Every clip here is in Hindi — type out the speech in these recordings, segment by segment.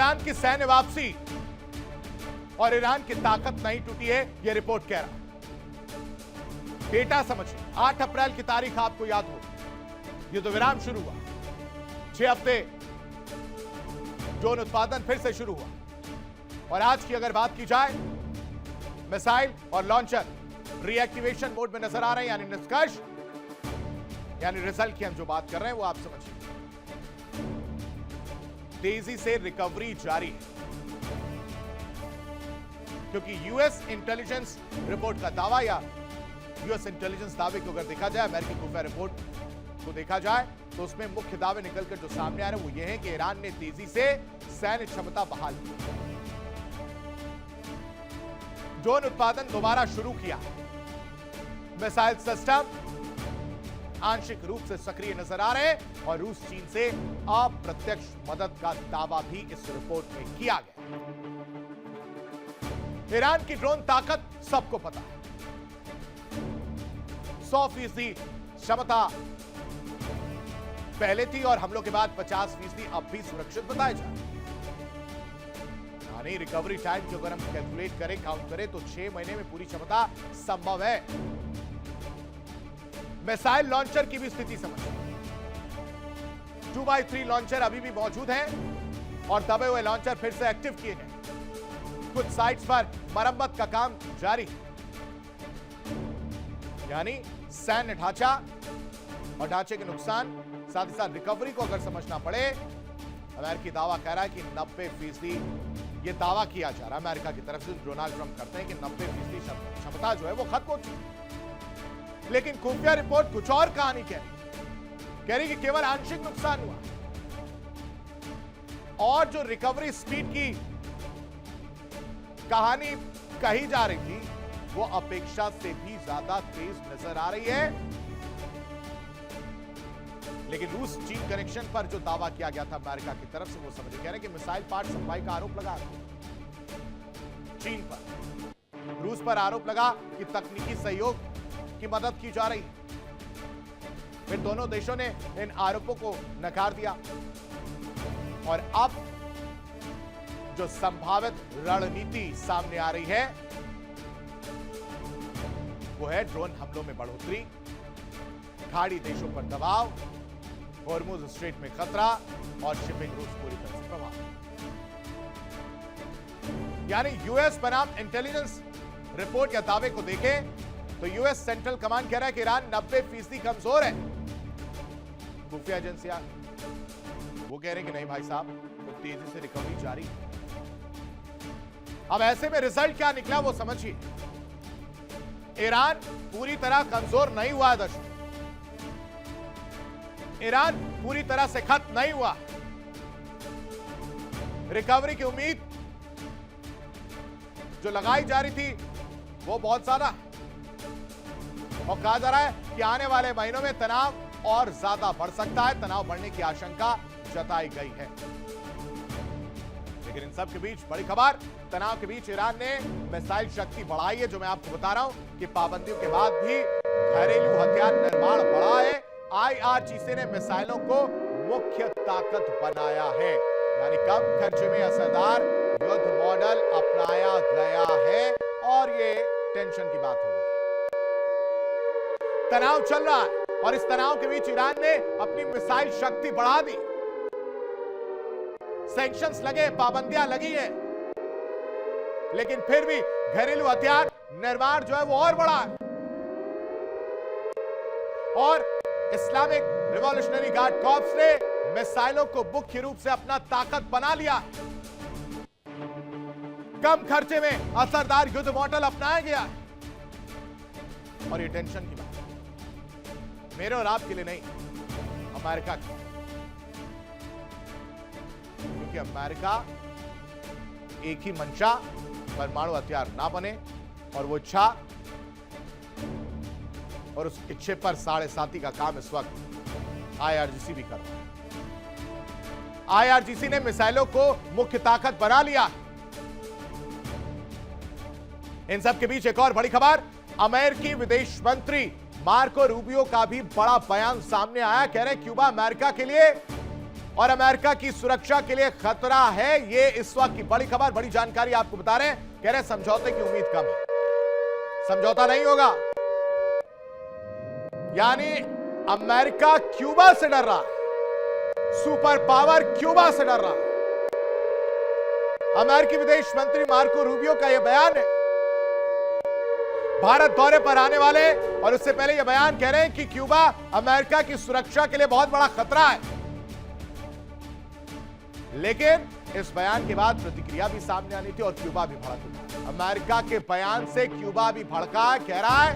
ईरान की सैन्य वापसी और ईरान की ताकत नहीं टूटी है, यह रिपोर्ट कह रहा। डेटा समझिए, 8 अप्रैल की तारीख आपको याद हो, युद्ध विराम शुरू हुआ। 6 हफ्ते ड्रोन उत्पादन फिर से शुरू हुआ और आज की अगर बात की जाए, मिसाइल और लॉन्चर रीएक्टिवेशन मोड में नजर आ रहे हैं। यानी निष्कर्ष, यानी रिजल्ट की हम जो बात कर रहे हैं वो आप समझिए। तेजी से रिकवरी जारी है क्योंकि यूएस इंटेलिजेंस रिपोर्ट का दावा या यूएस इंटेलिजेंस दावे को अगर देखा जाए, अमेरिकी खुफिया रिपोर्ट को देखा जाए तो उसमें मुख्य दावे निकलकर जो सामने आ रहे हैं वो ये है कि ईरान ने तेजी से सैन्य क्षमता बहाल की, ड्रोन उत्पादन दोबारा शुरू किया, मिसाइल सिस्टम आंशिक रूप से सक्रिय नजर आ रहे हैं और रूस चीन से अप्रत्यक्ष मदद का दावा भी इस रिपोर्ट में किया गया। ईरान की ड्रोन ताकत सबको पता है, 100% क्षमता पहले थी और हमलों के बाद 50% अब भी सुरक्षित बताया जाए। यानी रिकवरी टाइम जो अगर हम कैलकुलेट करें, काउंट करें तो 6 महीने में पूरी क्षमता संभव है। मिसाइल लॉन्चर की भी स्थिति समझिए, 2x3 लॉन्चर अभी भी मौजूद हैं और दबे हुए लॉन्चर फिर से एक्टिव किए गए। कुछ साइट्स पर मरम्मत का काम जारी है। यानी सैन्य ढांचा और ढांचे के नुकसान, साथ ही साथ रिकवरी को अगर समझना पड़े, अमेरिकी दावा कह रहा है कि 90% यह दावा किया जा रहा है अमेरिका की तरफ से, डोनाल्ड ट्रंप करते हैं कि 90% क्षमता जो है वो खत्म हो चुकी है। लेकिन खुफिया रिपोर्ट कुछ और कहानी कह रही कि केवल आंशिक नुकसान हुआ और जो रिकवरी स्पीड की कहानी कही जा रही थी वो अपेक्षा से भी ज्यादा तेज नजर आ रही है। लेकिन रूस चीन कनेक्शन पर जो दावा किया गया था अमेरिका की तरफ से, वो समझ कह रहे हैं कि मिसाइल पार्ट सप्लाई का आरोप लगा चीन पर, रूस पर आरोप लगा कि तकनीकी सहयोग की मदद की जा रही है। फिर दोनों देशों ने इन आरोपों को नकार दिया और अब जो संभावित रणनीति सामने आ रही है वो है ड्रोन हमलों में बढ़ोतरी, खाड़ी देशों पर दबाव, हॉर्मुज स्ट्रेट में खतरा और शिपिंग रूट पूरी तरह से प्रभावित। यानी यूएस बनाम इंटेलिजेंस रिपोर्ट या दावे को देखें तो यूएस सेंट्रल कमांड कह रहा है कि ईरान 90% कमजोर है। खुफिया एजेंसियां वो कह रहे हैं कि नहीं भाई साहब, तो तेजी से रिकवरी जारी है। अब ऐसे में रिजल्ट क्या निकला वो समझिए। ईरान पूरी तरह कमजोर नहीं हुआ, दर्शक, ईरान पूरी तरह से खत्म नहीं हुआ। रिकवरी की उम्मीद जो लगाई जा रही थी वो बहुत ज्यादा है और कहा जा रहा है कि आने वाले महीनों में तनाव और ज्यादा बढ़ सकता है, तनाव बढ़ने की आशंका जताई गई है। लेकिन इन सब के बीच बड़ी खबर, तनाव के बीच ईरान ने मिसाइल शक्ति बढ़ाई है। जो मैं आपको बता रहा हूं कि पाबंदियों के बाद भी घरेलू हथियार निर्माण बढ़ा है। आईआरजीसी ने मिसाइलों को मुख्य ताकत बनाया है, यानी कम खर्चे में असरदार युद्ध मॉडल अपनाया गया है और ये टेंशन की बात हो गई। तनाव चल रहा है और इस तनाव के बीच ईरान ने अपनी मिसाइल शक्ति बढ़ा दी। सैंक्शंस लगे, पाबंदियां लगी हैं, लेकिन फिर भी घरेलू हथियार निर्माण जो है वो और बढ़ा है। और इस्लामिक रिवॉल्यूशनरी गार्ड कॉर्प्स ने मिसाइलों को मुख्य रूप से अपना ताकत बना लिया। कम खर्चे में असरदार युद्ध मॉडल अपनाया गया और ये टेंशन की बात मेरे और आपके लिए नहीं, अमेरिका की, क्योंकि अमेरिका एक ही मंशा, परमाणु हथियार ना बने, और वो इच्छा और उस इच्छे पर 7.5 का काम इस वक्त आईआरजीसी भी कर रहा है। आईआरजीसी ने मिसाइलों को मुख्य ताकत बना लिया। इन सब के बीच एक और बड़ी खबर, अमेरिकी विदेश मंत्री मार्को रूबियो का भी बड़ा बयान सामने आया। कह रहे क्यूबा अमेरिका के लिए और अमेरिका की सुरक्षा के लिए खतरा है। ये इस वक्त की बड़ी खबर, बड़ी जानकारी आपको बता रहे हैं। कह रहे समझौते की उम्मीद कम है, समझौता नहीं होगा। यानी अमेरिका क्यूबा से डर रहा है, सुपर पावर क्यूबा से डर रहा है। अमेरिकी विदेश मंत्री मार्को रूबियो का यह बयान है। भारत दौरे पर आने वाले और उससे पहले यह बयान कह रहे हैं कि क्यूबा अमेरिका की सुरक्षा के लिए बहुत बड़ा खतरा है। लेकिन इस बयान के बाद प्रतिक्रिया भी सामने आनी थी और क्यूबा भी भड़क उठा। अमेरिका के बयान से क्यूबा भी भड़का, कह रहा है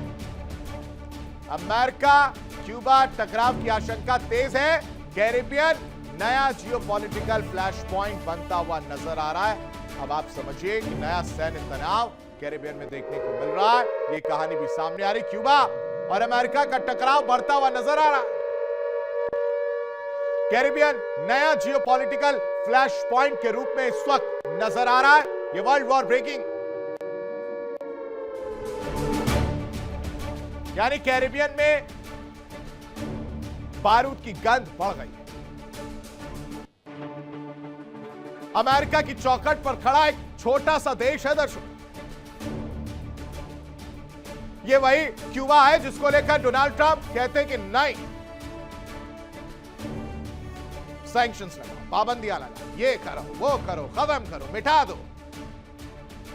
अमेरिका क्यूबा टकराव की आशंका तेज है। कैरिबियन नया जियोपॉलिटिकल फ्लैश पॉइंट बनता हुआ नजर आ रहा है। अब आप समझिए कि नया सैन्य तनाव कैरिबियन में देखने को मिल रहा है। यह कहानी भी सामने आ रही। क्यूबा और अमेरिका का टकराव बढ़ता हुआ नजर आ रहा है। कैरिबियन नया जियोपॉलिटिकल फ्लैश पॉइंट के रूप में इस वक्त नजर आ रहा है। यह वर्ल्ड वॉर ब्रेकिंग, यानी कैरिबियन में बारूद की गंध बढ़ गई है। अमेरिका की चौखट पर खड़ा एक छोटा सा देश है दर्शकों। यह वही क्यूबा है जिसको लेकर डोनाल्ड ट्रंप कहते हैं कि नहीं, सैंक्शंस लगाओ, पाबंदियां लगाओ, ये करो, वो करो, खत्म करो, मिटा दो,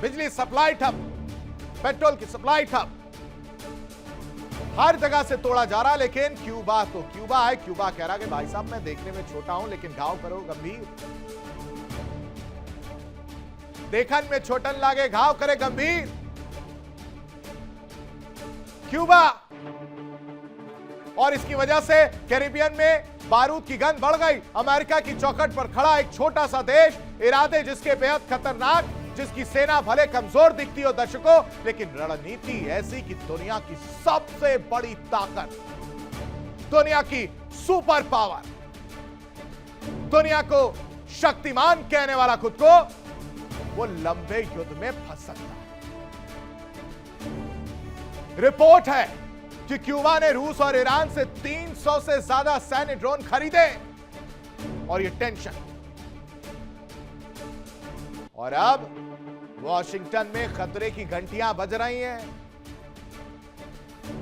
बिजली सप्लाई ठप, पेट्रोल की सप्लाई ठप, हर जगह से तोड़ा जा रहा। लेकिन क्यूबा तो क्यूबा है। क्यूबा कह रहा है कि भाई साहब मैं देखने में छोटा हूं लेकिन घाव करो गंभीर, देखन में छोटन लागे घाव करे गंभीर। क्यूबा और इसकी वजह से कैरिबियन में बारूद की गंध बढ़ गई। अमेरिका की चौखट पर खड़ा एक छोटा सा देश, इरादे जिसके बेहद खतरनाक, जिसकी सेना भले कमजोर दिखती हो दर्शकों, लेकिन रणनीति ऐसी कि दुनिया की सबसे बड़ी ताकत, दुनिया की सुपर पावर, दुनिया को शक्तिमान कहने वाला खुद को, वो लंबे युद्ध में फंस सकता है। रिपोर्ट है कि क्यूबा ने रूस और ईरान से 300 से ज्यादा सैन्य ड्रोन खरीदे और ये टेंशन। और अब वॉशिंगटन में खतरे की घंटियां बज रही हैं,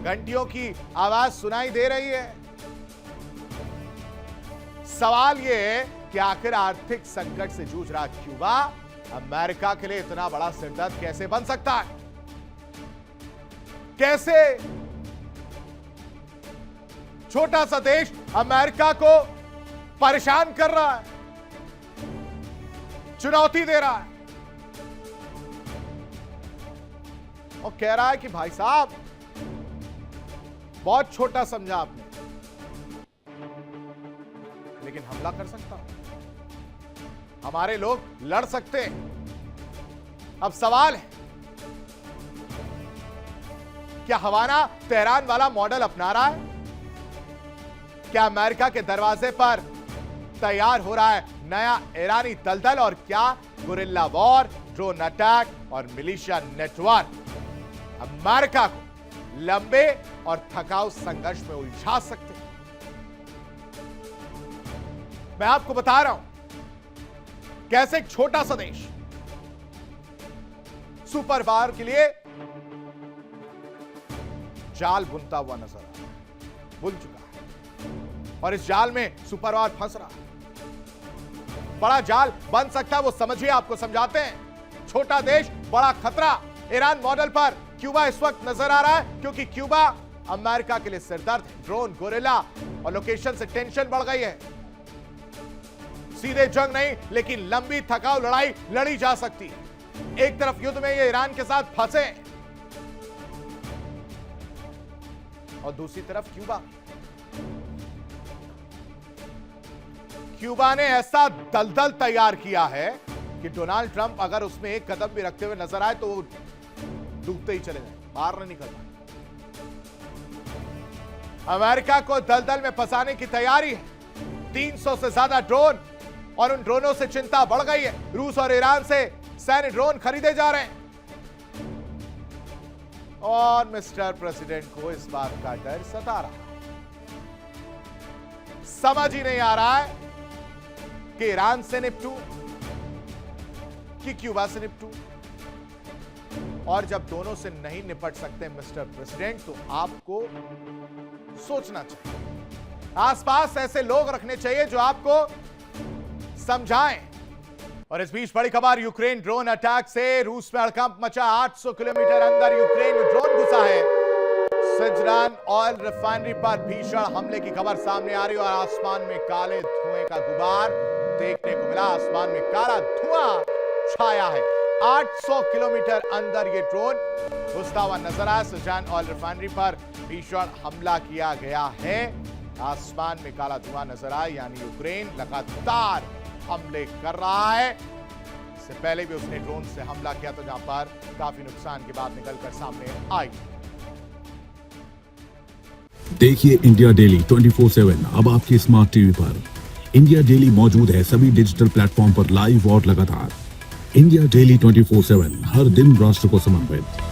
घंटियों की आवाज सुनाई दे रही है। सवाल यह है कि आखिर आर्थिक संकट से जूझ रहा क्यूबा अमेरिका के लिए इतना बड़ा सिरदर्द कैसे बन सकता है? कैसे छोटा सा देश अमेरिका को परेशान कर रहा है, चुनौती दे रहा है और कह रहा है कि भाई साहब बहुत छोटा समझा आपने, लेकिन हमला कर सकता हूं, हमारे लोग लड़ सकते हैं। अब सवाल है, क्या हवाना तेहरान वाला मॉडल अपना रहा है? क्या अमेरिका के दरवाजे पर तैयार हो रहा है नया ईरानी दलदल? और क्या गुरिल्ला वॉर, ड्रोन अटैक और मिलिशिया नेटवर्क अमेरिका को लंबे और थकाऊ संघर्ष में उलझा सकते हैं? मैं आपको बता रहा हूं कैसे एक छोटा सा देश सुपर पावर के लिए जाल बुनता हुआ नजर आ रहा है, बुन चुका है और इस जाल में सुपर पावर फंस रहा है। बड़ा जाल बन सकता है वो समझिए, आपको समझाते हैं। छोटा देश, बड़ा खतरा। ईरान मॉडल पर क्यूबा इस वक्त नजर आ रहा है क्योंकि क्यूबा अमेरिका के लिए सिरदर्द है। ड्रोन, गोरिल्ला और लोकेशन से टेंशन बढ़ गई है। सीधे जंग नहीं, लेकिन लंबी थकाऊ लड़ाई लड़ी जा सकती है। एक तरफ युद्ध में ये ईरान के साथ फंसे और दूसरी तरफ क्यूबा। क्यूबा ने ऐसा दलदल तैयार किया है कि डोनाल्ड ट्रंप अगर उसमें एक कदम भी रखते हुए नजर आए तो वो डूबते ही चले जाए, बाहर नहीं निकल पाए। अमेरिका को दलदल में फंसाने की तैयारी है। 300 से ज्यादा ड्रोन और उन ड्रोनों से चिंता बढ़ गई है। रूस और ईरान से सैन्य ड्रोन खरीदे जा रहे हैं और मिस्टर प्रेसिडेंट को इस बात का डर सता रहा है। समझ ही नहीं आ रहा है कि ईरान से निपटूं कि क्यूबा से निपटूं? और जब दोनों से नहीं निपट सकते मिस्टर प्रेसिडेंट, तो आपको सोचना चाहिए, आसपास ऐसे लोग रखने चाहिए जो आपको समझाएं। और इस बीच बड़ी खबर, यूक्रेन ड्रोन अटैक से रूस में हड़कंप मचा। 800 किलोमीटर अंदर यूक्रेन में ड्रोन घुसा है। सिजरान ऑयल रिफाइनरी पर भीषण हमले की खबर सामने आ रही है और आसमान में काले धुएं का गुबार देखने को मिला। आसमान में काला धुआं छाया है। 800 किलोमीटर अंदर ये ड्रोन घुसता हुआ नजर आया। सिजरान ऑयल रिफाइनरी पर भीषण हमला किया गया है। आसमान में काला धुआं नजर आया, यानी यूक्रेन लगातार हमले कर रहा है। इससे पहले भी उसने ड्रोन से हमला किया था, जहां पर काफी नुकसान की बात निकलकर सामने आई। देखिए इंडिया डेली 24/7 अब आपके स्मार्ट टीवी पर। इंडिया डेली मौजूद है सभी डिजिटल प्लेटफॉर्म पर लाइव और लगातार। इंडिया डेली 24/7 हर दिन राष्ट्र को समर्पित।